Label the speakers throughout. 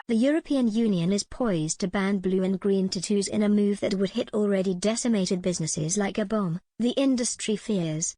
Speaker 1: The European Union is poised to ban blue and green tattoos in a move that would hit already decimated businesses like a bomb, the industry fears.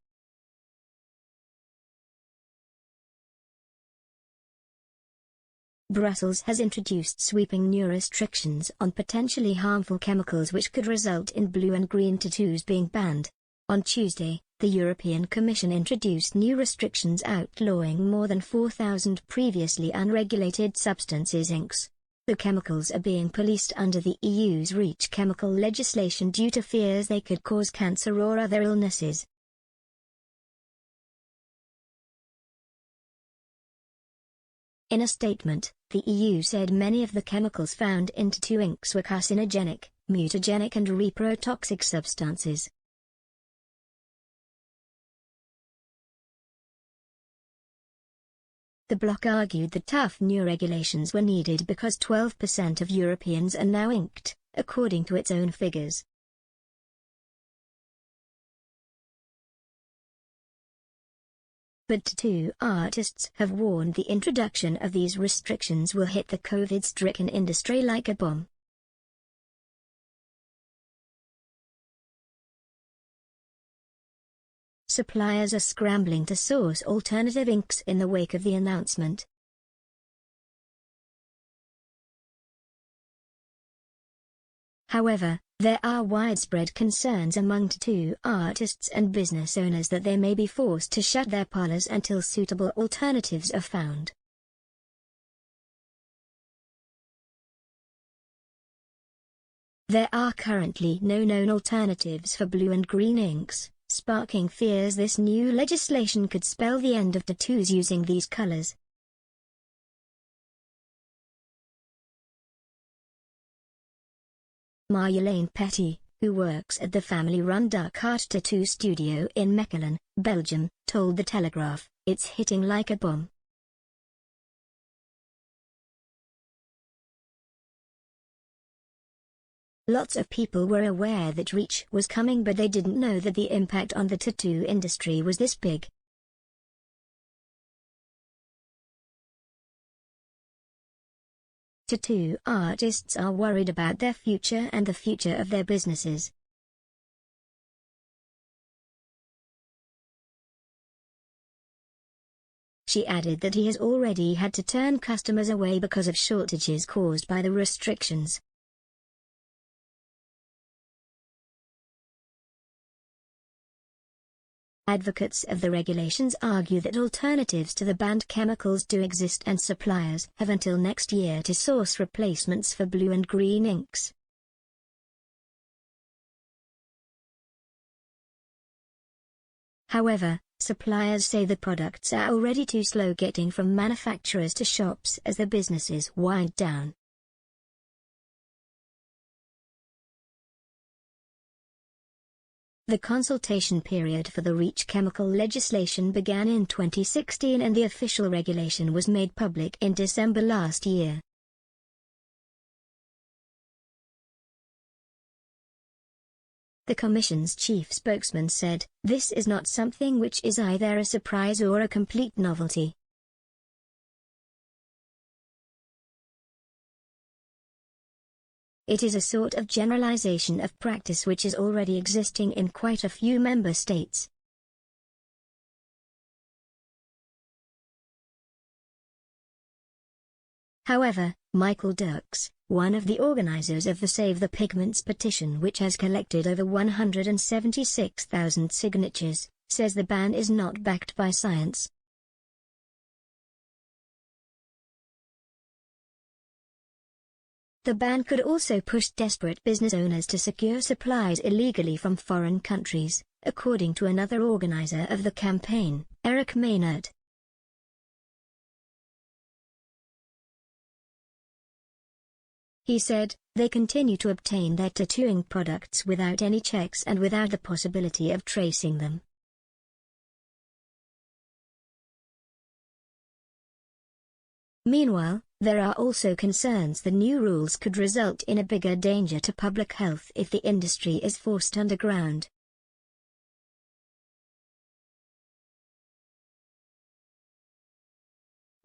Speaker 1: Brussels has introduced sweeping new restrictions on potentially harmful chemicals which could result in blue and green tattoos being banned. On Tuesday, the European Commission introduced new restrictions outlawing more than 4,000 previously unregulated substances inks. The chemicals are being policed under the EU's REACH chemical legislation due to fears they could cause cancer or other illnesses. In a statement, the EU said many of the chemicals found in tattoo inks were carcinogenic, mutagenic and reprotoxic substances. The bloc argued that tough new regulations were needed because 12% of Europeans are now inked, according to its own figures. But tattoo artists have warned the introduction of these restrictions will hit the COVID-stricken industry like a bomb. Suppliers are scrambling to source alternative inks in the wake of the announcement. However, there are widespread concerns among tattoo artists and business owners that they may be forced to shut their parlors until suitable alternatives are found. There are currently no known alternatives for blue and green inks, sparking fears this new legislation could spell the end of tattoos using these colors. Marjolaine Petty, who works at the family-run Dark Art Tattoo Studio in Mechelen, Belgium, told The Telegraph, "It's hitting like a bomb." Lots of people were aware that REACH was coming, but they didn't know that the impact on the tattoo industry was this big. Tattoo artists are worried about their future and the future of their businesses. She added that he has already had to turn customers away because of shortages caused by the restrictions. Advocates of the regulations argue that alternatives to the banned chemicals do exist and suppliers have until next year to source replacements for blue and green inks. However, suppliers say the products are already too slow getting from manufacturers to shops as the businesses wind down. The consultation period for the REACH chemical legislation began in 2016 and the official regulation was made public in December last year. The Commission's chief spokesman said, "This is not something which is either a surprise or a complete novelty. It is a sort of generalization of practice which is already existing in quite a few member states." However, Michael Dirks, one of the organizers of the Save the Pigments petition which has collected over 176,000 signatures, says the ban is not backed by science. The ban could also push desperate business owners to secure supplies illegally from foreign countries, according to another organizer of the campaign, Eric Maynard. He said, "They continue to obtain their tattooing products without any checks and without the possibility of tracing them." Meanwhile, there are also concerns the new rules could result in a bigger danger to public health if the industry is forced underground.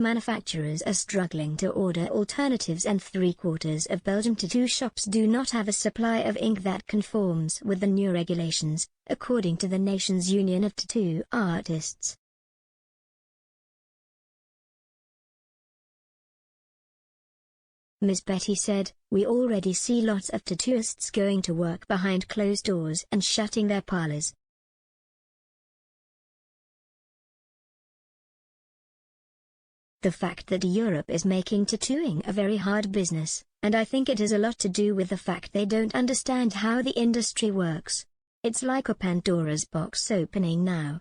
Speaker 1: Manufacturers are struggling to order alternatives, and 3/4 of Belgian tattoo shops do not have a supply of ink that conforms with the new regulations, according to the nation's Union of Tattoo Artists. Ms. Betty said, "We already see lots of tattooists going to work behind closed doors and shutting their parlors. The fact that Europe is making tattooing a very hard business, and I think it has a lot to do with the fact they don't understand how the industry works. It's like a Pandora's box opening now.